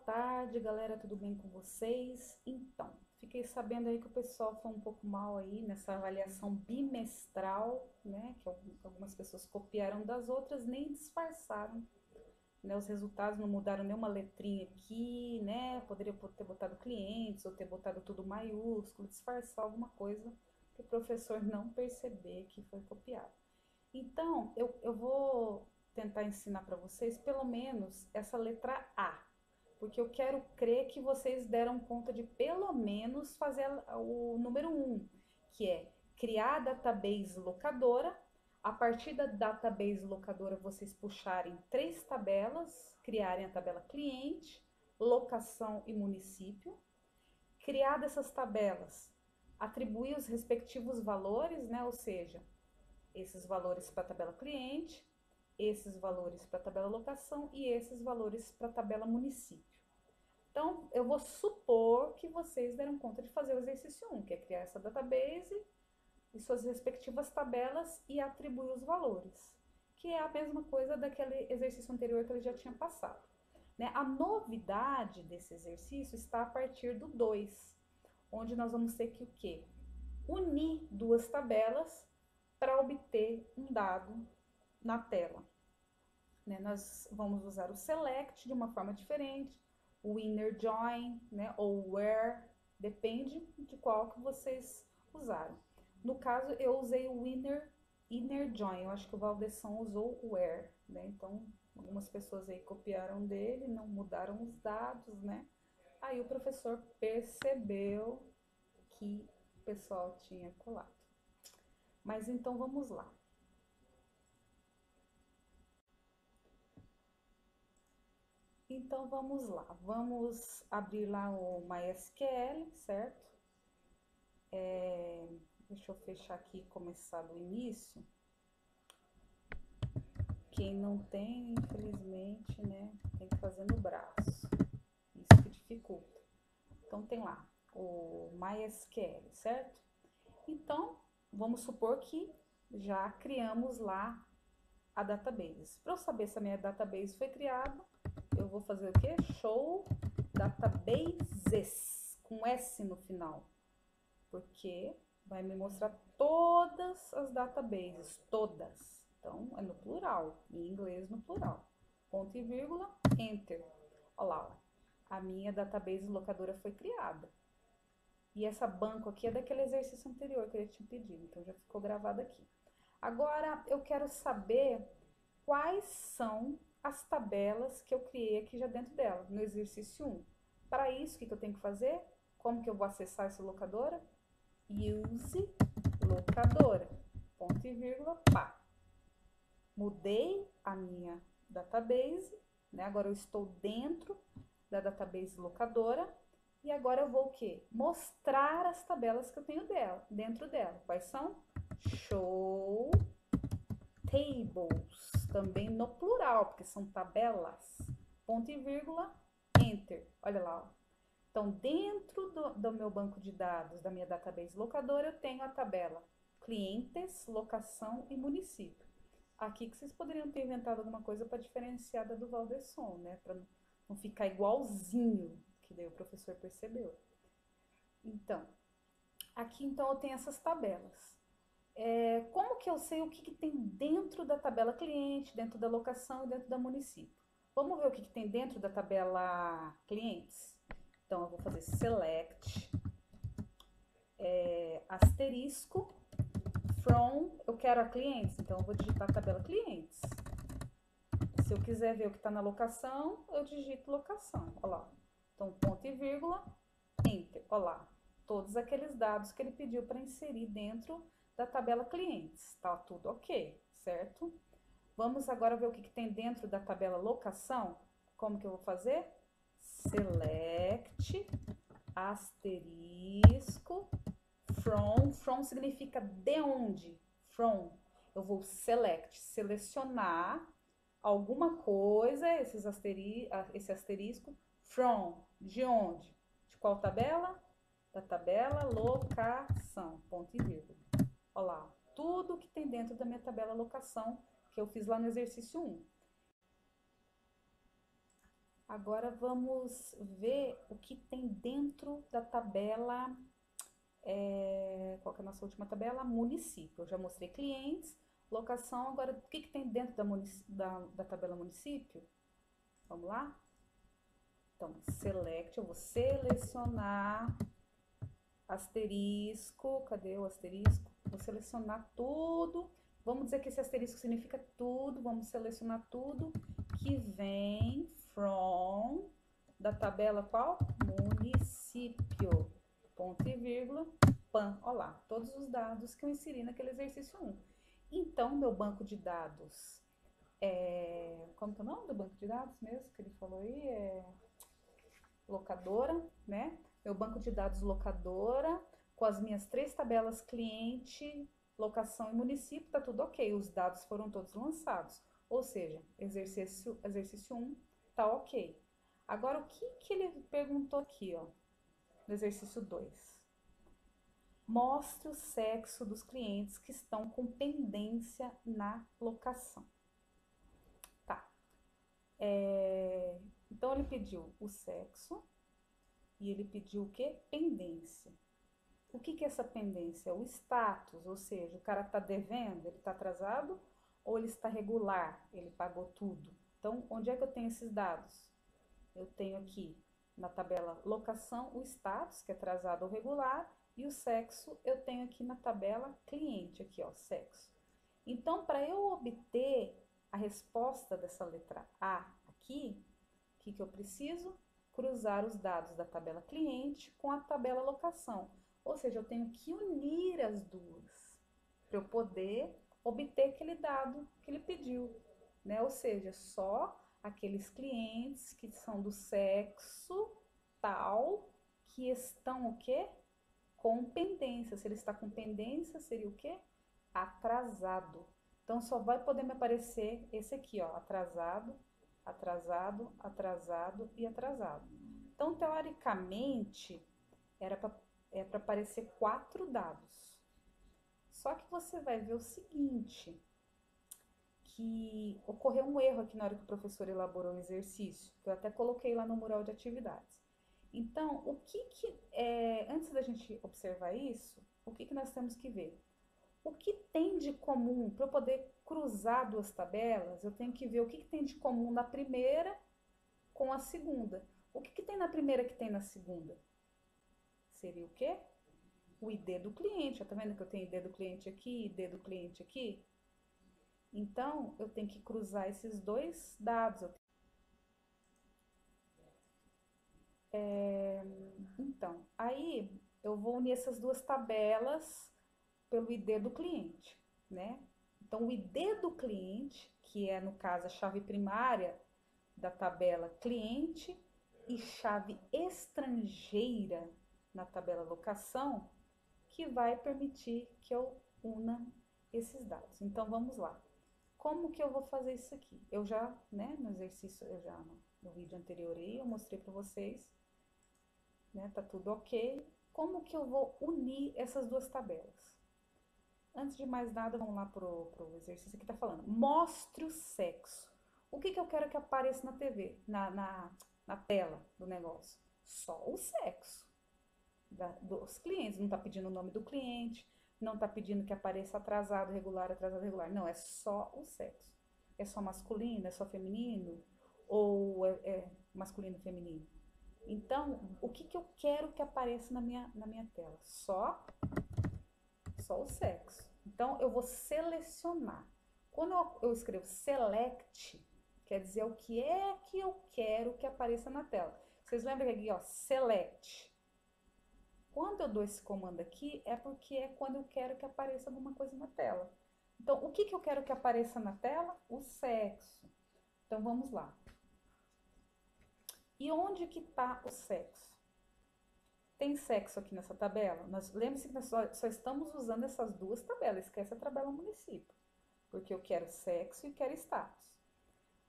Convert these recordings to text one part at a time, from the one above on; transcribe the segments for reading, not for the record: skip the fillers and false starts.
tarde, galera, tudo bem com vocês? Então, fiquei sabendo aí que o pessoal foi um pouco mal aí nessa avaliação bimestral, né? Que algumas pessoas copiaram das outras, nem disfarçaram, né? Os resultados não mudaram nenhuma letrinha aqui, né? Poderia ter botado clientes ou ter botado tudo maiúsculo, disfarçar alguma coisa que o professor não perceber que foi copiado. Então, eu vou tentar ensinar para vocês pelo menos essa letra A, porque eu quero crer que vocês deram conta de pelo menos fazer o número 1, que é criar a database locadora. A partir da database locadora, vocês puxarem 3 tabelas, criarem a tabela cliente, locação e município. Criar dessas tabelas, atribuir os respectivos valores, né? Ou seja, esses valores para a tabela cliente, esses valores para a tabela locação e esses valores para a tabela município. Então, eu vou supor que vocês deram conta de fazer o exercício 1, que é criar essa database e suas respectivas tabelas e atribuir os valores, que é a mesma coisa daquele exercício anterior que ele já tinha passado. Né? A novidade desse exercício está a partir do 2, onde nós vamos ter que o quê? Unir duas tabelas para obter um dado na tela. Né? Nós vamos usar o select de uma forma diferente, o inner join, né? Ou where, depende de qual que vocês usaram. No caso, eu usei o inner join, eu acho que o Valdesson usou o where, né? Então, algumas pessoas aí copiaram dele, não mudaram os dados, né? Aí o professor percebeu que o pessoal tinha colado. Mas então vamos lá. Então vamos lá, vamos abrir lá o MySQL, certo? Deixa eu fechar aqui e começar do início. Quem não tem, infelizmente, né, tem que fazer no braço. Isso que dificulta. Então tem lá o MySQL, certo? Então, vamos supor que já criamos lá a database. Para eu saber se a minha database foi criada, eu vou fazer o quê? Show databases, com S no final, porque vai me mostrar todas as databases, todas. Então, é no plural, em inglês no plural. Ponto e vírgula, enter. Olha lá, ó. A minha database locadora foi criada. E essa banco aqui é daquele exercício anterior que eu tinha pedido, então já ficou gravado aqui. Agora, eu quero saber quais são as tabelas que eu criei aqui já dentro dela, no exercício 1. Para isso, o que eu tenho que fazer? Como que eu vou acessar essa locadora? Use locadora, ponto e vírgula, pá. Mudei a minha database, né? Agora eu estou dentro da database locadora e agora eu vou o quê? Mostrar as tabelas que eu tenho dentro dela. Quais são? Show tables, também no plural, porque são tabelas, ponto e vírgula, enter. Olha lá, ó. Então, dentro do meu banco de dados, da minha database locadora, eu tenho a tabela clientes, locação e município. Aqui que vocês poderiam ter inventado alguma coisa para diferenciar da do Valdesson, né? Para não ficar igualzinho, que daí o professor percebeu. Então, aqui então eu tenho essas tabelas. Como que eu sei o que tem dentro da tabela cliente, dentro da locação e dentro da município? Vamos ver o que tem dentro da tabela clientes? Então, eu vou fazer select, asterisco, from, eu quero a clientes, então eu vou digitar a tabela clientes. Se eu quiser ver o que está na locação, eu digito locação, olha lá. Então, ponto e vírgula, enter, olha lá. Todos aqueles dados que ele pediu para inserir dentro da tabela clientes, tá tudo ok, certo? Vamos agora ver o que tem dentro da tabela locação. Como que eu vou fazer? Select, asterisco, from significa de onde, from. Eu vou select, selecionar alguma coisa, esse asterisco, from, de onde? De qual tabela? Da tabela locação, ponto e vírgula. Olha lá, tudo que tem dentro da minha tabela locação que eu fiz lá no exercício 1. Agora vamos ver o que tem dentro da tabela, qual que é a nossa última tabela? Município. Eu já mostrei clientes, locação, agora o que tem dentro da tabela município? Vamos lá? Então, select, eu vou selecionar, asterisco, cadê o asterisco? Vou selecionar tudo, vamos dizer que esse asterisco significa tudo, vamos selecionar tudo que vem from, da tabela qual? Município, ponto e vírgula, PAN, olha lá, todos os dados que eu inseri naquele exercício 1. Então, meu banco de dados como que é o nome do banco de dados mesmo que ele falou aí? Locadora, né? Meu banco de dados locadora, com as minhas 3 tabelas cliente, locação e município, tá tudo ok. Os dados foram todos lançados. Ou seja, exercício 1 tá ok. Agora, o que ele perguntou aqui, ó, no exercício 2? Mostre o sexo dos clientes que estão com pendência na locação. Tá. Então, ele pediu o sexo e ele pediu o quê? Pendência. O que é essa pendência? O status, ou seja, o cara está devendo, ele está atrasado, ou ele está regular, ele pagou tudo. Então, onde é que eu tenho esses dados? Eu tenho aqui na tabela locação o status, que é atrasado ou regular, e o sexo eu tenho aqui na tabela cliente, aqui ó, sexo. Então, para eu obter a resposta dessa letra A aqui, o que eu preciso? Cruzar os dados da tabela cliente com a tabela locação. Ou seja, eu tenho que unir as duas para eu poder obter aquele dado que ele pediu, né? Ou seja, só aqueles clientes que são do sexo tal que estão o quê? Com pendência. Se ele está com pendência, seria o quê? Atrasado. Então, só vai poder me aparecer esse aqui, ó, atrasado, atrasado, atrasado e atrasado. Então, teoricamente, era para aparecer 4 dados. Só que você vai ver o seguinte, que ocorreu um erro aqui na hora que o professor elaborou o exercício, que eu até coloquei lá no mural de atividades. Então, antes da gente observar isso, o que nós temos que ver? O que tem de comum, para eu poder cruzar 2 tabelas, eu tenho que ver o que tem de comum na primeira com a segunda. O que tem na primeira que tem na segunda? Seria o quê? O ID do cliente. Tá vendo que eu tenho ID do cliente aqui, ID do cliente aqui? Então, eu tenho que cruzar esses 2 dados. Então, aí eu vou unir essas 2 tabelas pelo ID do cliente, né? Então, o ID do cliente, que é, no caso, a chave primária da tabela cliente e chave estrangeira na tabela locação, que vai permitir que eu una esses dados. Então, vamos lá. Como que eu vou fazer isso aqui? Eu já, né, no exercício, no vídeo anterior aí, eu mostrei para vocês, né, tá tudo ok. Como que eu vou unir essas 2 tabelas? Antes de mais nada, vamos lá pro exercício que tá falando. Mostre o sexo. O que eu quero que apareça na TV, na tela do negócio? Só o sexo dos clientes. Não tá pedindo o nome do cliente, não tá pedindo que apareça atrasado, regular, atrasado, regular. Não, é só o sexo. É só masculino, é só feminino? Ou é masculino e feminino? Então, o que eu quero que apareça na minha tela? Só o sexo. Então, eu vou selecionar. Quando eu escrevo select, quer dizer o que é que eu quero que apareça na tela. Vocês lembram que aqui, ó, select. Quando eu dou esse comando aqui, é porque é quando eu quero que apareça alguma coisa na tela. Então, o que eu quero que apareça na tela? O sexo. Então, vamos lá. E onde que está o sexo? Tem sexo aqui nessa tabela? Lembre-se que nós só estamos usando essas 2 tabelas, esquece a tabela município, porque eu quero sexo e quero status.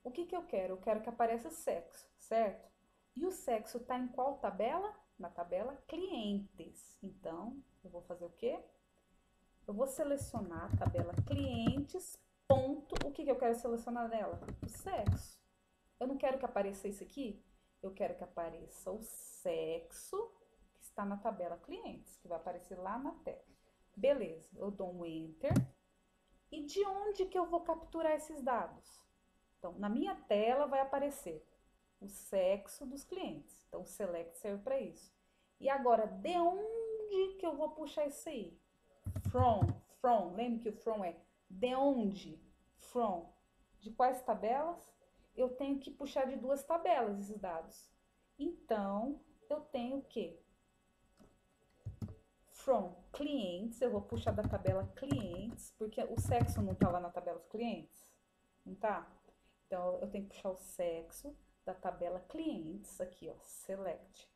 O que eu quero? Eu quero que apareça sexo, certo? E o sexo está em qual tabela? Na tabela clientes. Então, eu vou fazer o quê? Eu vou selecionar a tabela clientes, ponto. O que eu quero selecionar nela? O sexo. Eu não quero que apareça isso aqui. Eu quero que apareça o sexo que está na tabela clientes, que vai aparecer lá na tela. Beleza, eu dou um Enter. E de onde que eu vou capturar esses dados? Então, na minha tela vai aparecer o sexo dos clientes. Então, o select serve para isso. E agora, de onde que eu vou puxar isso aí? From. Lembra que o from é de onde? From. De quais tabelas? Eu tenho que puxar de duas tabelas esses dados. Então, eu tenho que from clientes, eu vou puxar da tabela clientes, porque o sexo não tá lá na tabela clientes, não tá? Então, eu tenho que puxar o sexo da tabela clientes, aqui, ó, select.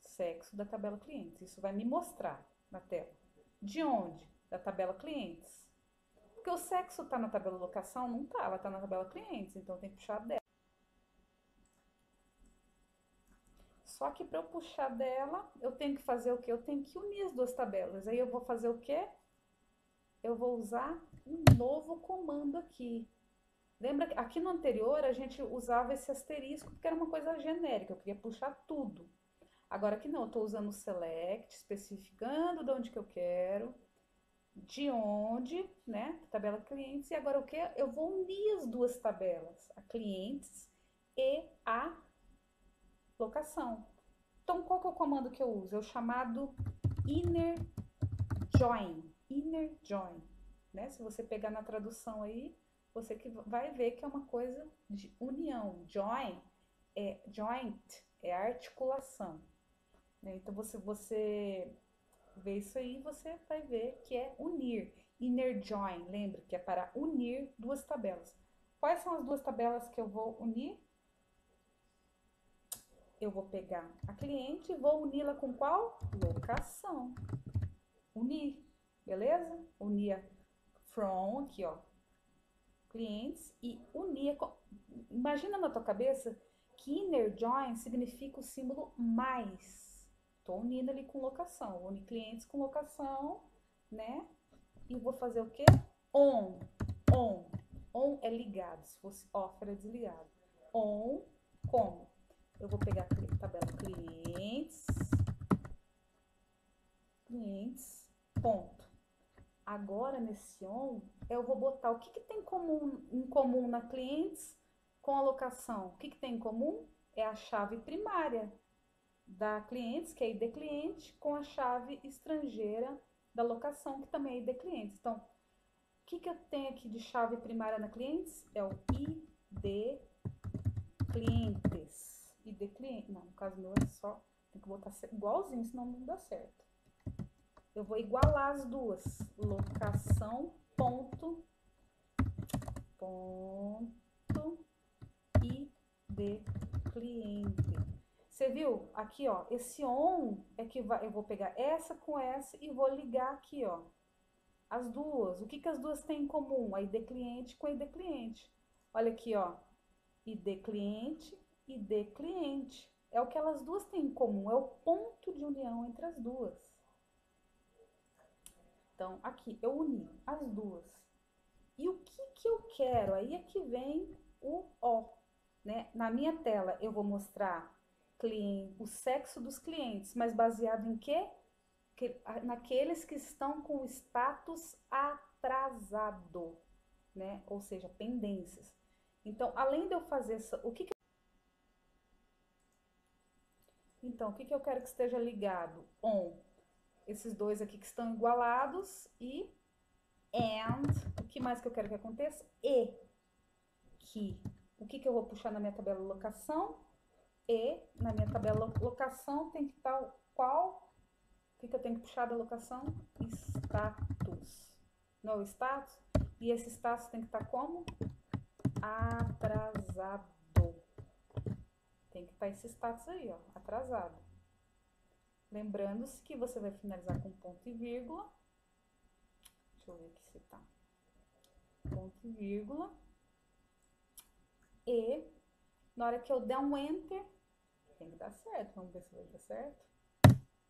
Sexo da tabela clientes. Isso vai me mostrar na tela. De onde? Da tabela clientes. Porque o sexo tá na tabela locação? Não tá, ela tá na tabela clientes, então tem que puxar dela. Só que para eu puxar dela, eu tenho que fazer o quê? Eu tenho que unir as duas tabelas. Aí eu vou fazer o quê? Eu vou usar um novo comando aqui. Lembra que aqui no anterior a gente usava esse asterisco porque era uma coisa genérica, eu queria puxar tudo. Agora aqui não, eu estou usando o select, especificando de onde que eu quero, de onde, né, tabela clientes, e agora o que? Eu vou unir as duas tabelas, a clientes e a locação. Então, qual que é o comando que eu uso? É o chamado inner join, né? Se você pegar na tradução aí, você que vai ver que é uma coisa de união. Joint é articulação, né? Então, você vê isso aí, você vai ver que é unir. Inner join, lembra que é para unir duas tabelas. Quais são as duas tabelas que eu vou unir? Eu vou pegar a cliente e vou uni-la com qual? Locação. Unir, beleza? Unir from, aqui ó, clientes e unir. Imagina na tua cabeça que inner join significa o símbolo mais. Tô unindo ali com locação. Unir clientes com locação, né? E vou fazer o quê? On. On é ligado. Se fosse off, era desligado. On, como? Eu vou pegar a tabela clientes, ponto. Agora, nesse on, eu vou botar o que tem em comum na clientes com a locação. O que tem em comum? É a chave primária da clientes, que é ID cliente, com a chave estrangeira da locação, que também é ID clientes. Então, o que eu tenho aqui de chave primária na clientes? É o ID clientes. ID cliente, não, no caso meu é só, tem que botar igualzinho, senão não dá certo. Eu vou igualar as duas. Locação, ponto, ID cliente. Você viu? Aqui, ó, esse on é que eu vou pegar essa com essa e vou ligar aqui, ó. As duas. O que as duas têm em comum? A ID cliente com a ID cliente. Olha aqui, ó. ID cliente, ID cliente. É o que elas duas têm em comum. É o ponto de união entre as duas. Então, aqui, eu uni as duas. E o que eu quero? Aí é que vem o O, né? Na minha tela, eu vou mostrar o sexo dos clientes, mas baseado em quê? Naqueles que estão com status atrasado, né? Ou seja, pendências. Então, além de eu fazer então, o que eu quero que esteja ligado? On. Esses dois aqui que estão igualados e o que mais que eu quero que aconteça? E que. O que eu vou puxar na minha tabela locação? E na minha tabela locação tem que estar qual? O que eu tenho que puxar da locação? Status. Não é o status? E esse status tem que estar como? Atrasado. Tem que estar esse status aí, ó, atrasado. Lembrando-se que você vai finalizar com ponto e vírgula. Deixa eu ver aqui se tá. Ponto e vírgula. E na hora que eu der um enter, tem que dar certo. Vamos ver se vai dar certo.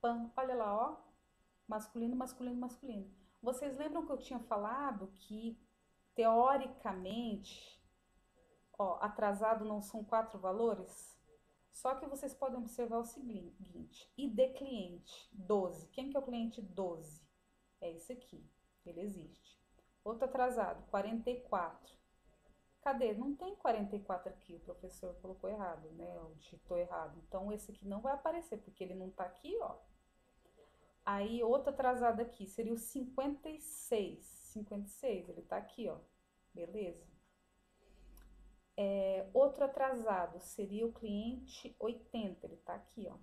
Pam, olha lá, ó. Masculino, masculino, masculino. Vocês lembram que eu tinha falado que, teoricamente, ó, atrasado não são 4 valores? Só que vocês podem observar o seguinte, ID cliente 12. Quem que é o cliente 12? É esse aqui, ele existe. Outro atrasado, 44. Cadê? Não tem 44 aqui, o professor colocou errado, né? Ou digitou errado. Então, esse aqui não vai aparecer, porque ele não tá aqui, ó. Aí, outro atrasado aqui, seria o 56. 56, ele tá aqui, ó. Beleza. Outro atrasado seria o cliente 80, ele tá aqui, ó.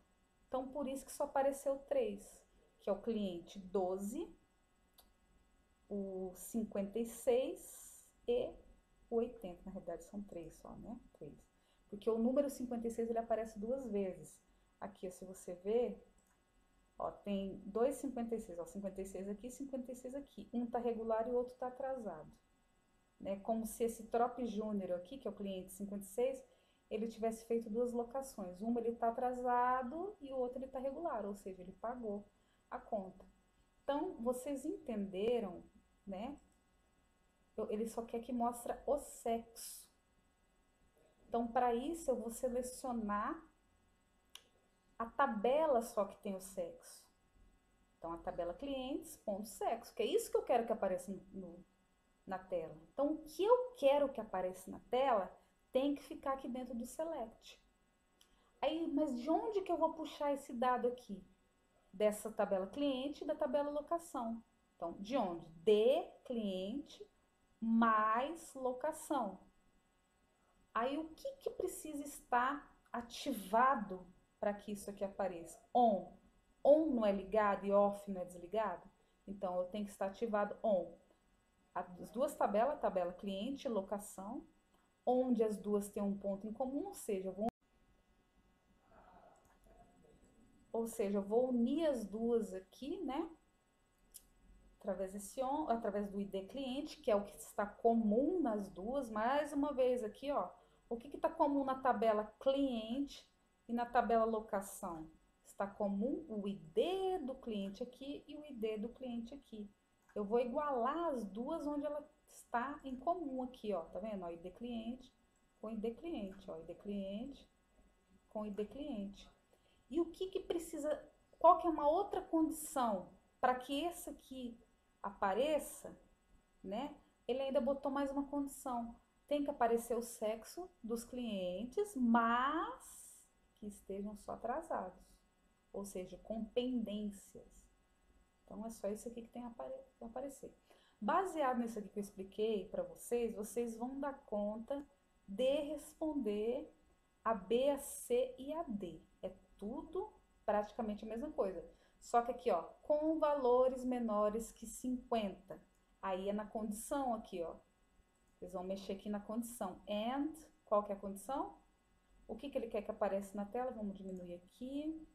Então, por isso que só apareceu 3, que é o cliente 12, o 56 e o 80. Na realidade, são 3 só, né? 3. Porque o número 56, ele aparece 2 vezes. Aqui, ó, se você ver, ó, tem dois 56, ó, 56 aqui, 56 aqui. Um tá regular e o outro tá atrasado. Né? Como se esse Trop Júnior aqui, que é o cliente 56, ele tivesse feito 2 locações. Uma ele está atrasado e o outro ele está regular, ou seja, ele pagou a conta. Então, vocês entenderam, né? Ele só quer que mostre o sexo. Então, para isso, eu vou selecionar a tabela só que tem o sexo. Então, a tabela clientes, ponto sexo, que é isso que eu quero que apareça na tela. Então, o que eu quero que apareça na tela tem que ficar aqui dentro do select. Aí, mas de onde que eu vou puxar esse dado aqui? Dessa tabela cliente e da tabela locação. Então, de onde? De cliente mais locação. Aí, o que que precisa estar ativado para que isso aqui apareça? On. On não é ligado e off não é desligado? Então, eu tenho que estar ativado on. As duas tabelas, tabela cliente e locação, onde as duas têm um ponto em comum, ou seja, eu vou unir as duas aqui, né? Através do ID cliente, que é o que está comum nas duas. Mais uma vez aqui, ó, o que está comum na tabela cliente e na tabela locação? Está comum o ID do cliente aqui e o ID do cliente aqui. Eu vou igualar as duas onde ela está em comum aqui, ó, tá vendo? Ó, ID cliente com ID cliente, ó, ID cliente com ID cliente. E o que que precisa, qual que é uma outra condição para que esse aqui apareça, né? Ele ainda botou mais uma condição. Tem que aparecer o sexo dos clientes, mas que estejam só atrasados, ou seja, com pendências. Então, é só isso aqui que tem que aparecer. Baseado nisso aqui que eu expliquei para vocês, vocês vão dar conta de responder a B, a C e a D. É tudo praticamente a mesma coisa. Só que aqui, ó, com valores menores que 50. Aí é na condição aqui, ó. Vocês vão mexer aqui na condição. And, qual que é a condição? O que que ele quer que apareça na tela? Vamos diminuir aqui.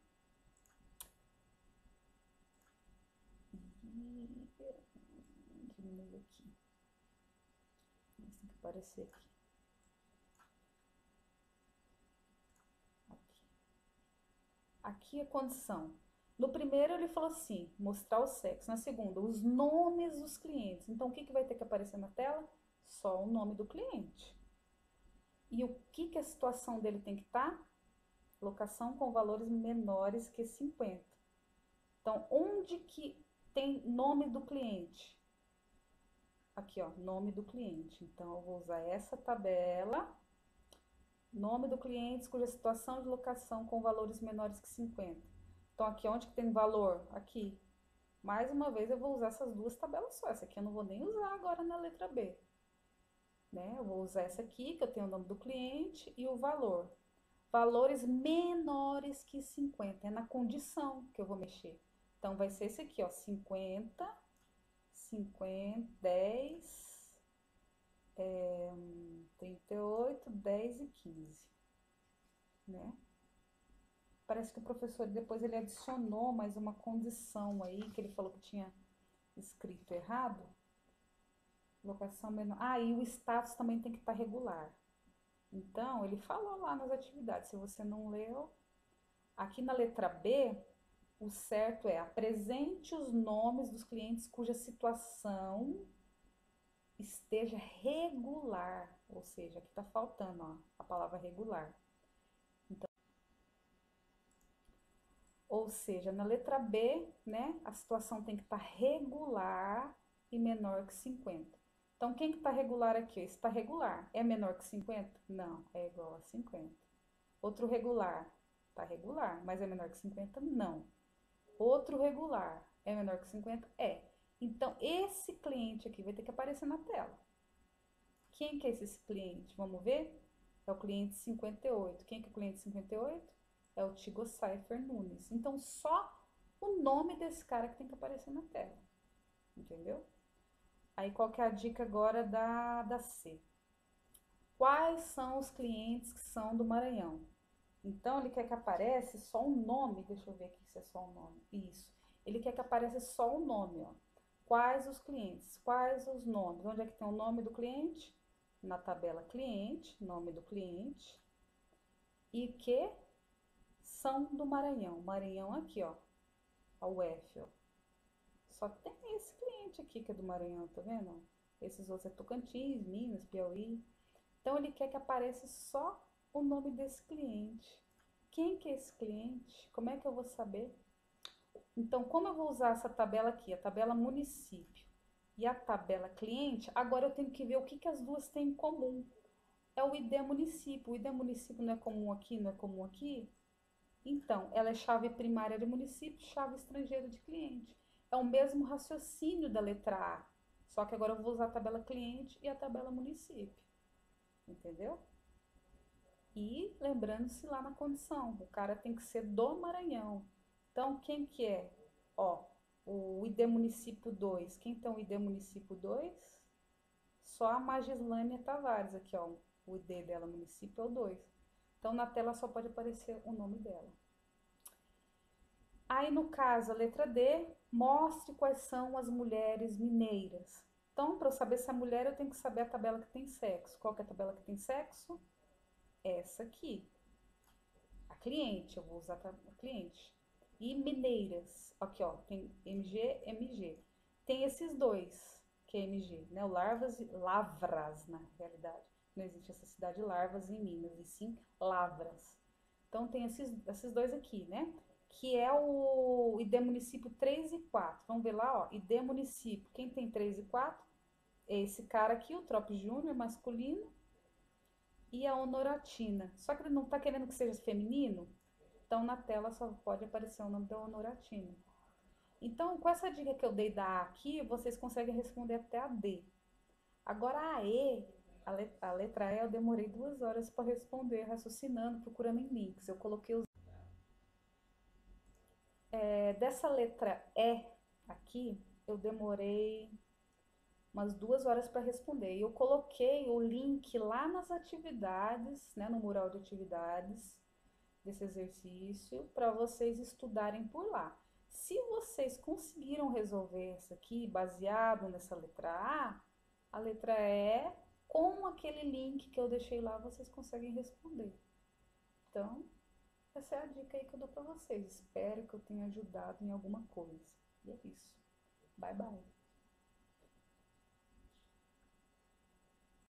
Diminuir aqui. Isso tem que aparecer aqui. Aqui a condição. No primeiro ele falou assim, mostrar o sexo. Na segunda, os nomes dos clientes. Então, o que que vai ter que aparecer na tela? Só o nome do cliente. E o que que a situação dele tem que estar? Locação com valores menores que 50. Então, onde que tem nome do cliente? Aqui, ó, nome do cliente. Então, eu vou usar essa tabela. Nome do cliente cuja situação de locação com valores menores que 50. Então, aqui onde que tem valor? Aqui. Mais uma vez, eu vou usar essas duas tabelas só. Essa aqui eu não vou nem usar agora na letra B. Né? Eu vou usar essa aqui, que eu tenho o nome do cliente e o valor. Valores menores que 50. É na condição que eu vou mexer. Então, vai ser esse aqui, ó. 50, 10, 38, 10 e 15. Né? Parece que o professor depois ele adicionou mais uma condição aí, que ele falou que tinha escrito errado. Locação menor. Ah, e o status também tem que estar regular. Então, ele falou lá nas atividades, se você não leu. Aqui na letra B, o certo é apresente os nomes dos clientes cuja situação esteja regular. Ou seja, aqui está faltando, ó, a palavra regular. Ou seja, na letra B, né, a situação tem que estar regular e menor que 50. Então, quem que está regular aqui? Esse está regular. É menor que 50? Não, é igual a 50. Outro regular, está regular, mas é menor que 50? Não. Outro regular, é menor que 50? É. Então, esse cliente aqui vai ter que aparecer na tela. Quem que é esse cliente? Vamos ver? É o cliente 58. Quem que é o cliente 58? É o Tigo Cypher Nunes. Então, só o nome desse cara que tem que aparecer na tela. Entendeu? Aí, qual que é a dica agora da C? Quais são os clientes que são do Maranhão? Então, ele quer que apareça só o nome. Deixa eu ver aqui se é só o nome. Isso. Ele quer que apareça só o nome, ó. Quais os clientes? Quais os nomes? Onde é que tem o nome do cliente? Na tabela cliente, nome do cliente. E que são do Maranhão. Maranhão aqui, ó. A UF, ó. Só tem esse cliente aqui que é do Maranhão, tá vendo? Esses outros é Tocantins, Minas, Piauí. Então, ele quer que apareça só o nome desse cliente. Quem que é esse cliente? Como é que eu vou saber? Então, como eu vou usar essa tabela aqui, a tabela município e a tabela cliente, agora eu tenho que ver o que as duas têm em comum. É o ID município. O ID município não é comum aqui, não é comum aqui? Então, ela é chave primária de município, chave estrangeira de cliente. É o mesmo raciocínio da letra A, só que agora eu vou usar a tabela cliente e a tabela município. Entendeu? E lembrando-se lá na condição, o cara tem que ser do Maranhão. Então, quem que é? Ó, o ID município 2. Quem tem o ID município 2? Só a Magislânia Tavares aqui, ó. O ID dela, município, é o 2. Então, na tela só pode aparecer o nome dela. Aí, no caso, a letra D, mostre quais são as mulheres mineiras. Então, para eu saber se é mulher, eu tenho que saber a tabela que tem sexo. Qual que é a tabela que tem sexo? Essa aqui. A cliente, eu vou usar a cliente. E mineiras. Aqui, ó, tem MG, MG. Tem esses dois, que é MG, né? O Lavras, na realidade. Não existe essa cidade Larvas em Minas, e sim Lavras. Então, tem esses dois aqui, né? Que é o ID município 3 e 4. Vamos ver lá, ó. ID município. Quem tem 3 e 4? É esse cara aqui, o Trop Júnior, masculino. E a Honoratina. Só que ele não tá querendo que seja feminino. Então, na tela só pode aparecer o nome da Honoratina. Então, com essa dica que eu dei da A aqui, vocês conseguem responder até a D. Agora, a E, a letra E, eu demorei 2 horas para responder, raciocinando, procurando em links. Eu coloquei os... dessa letra E aqui, eu demorei umas 2 horas para responder. E eu coloquei o link lá nas atividades, né, no mural de atividades desse exercício, para vocês estudarem por lá. Se vocês conseguiram resolver isso aqui, baseado nessa letra a letra E, com aquele link que eu deixei lá, vocês conseguem responder. Então, essa é a dica aí que eu dou para vocês. Espero que eu tenha ajudado em alguma coisa. E é isso. Bye, bye.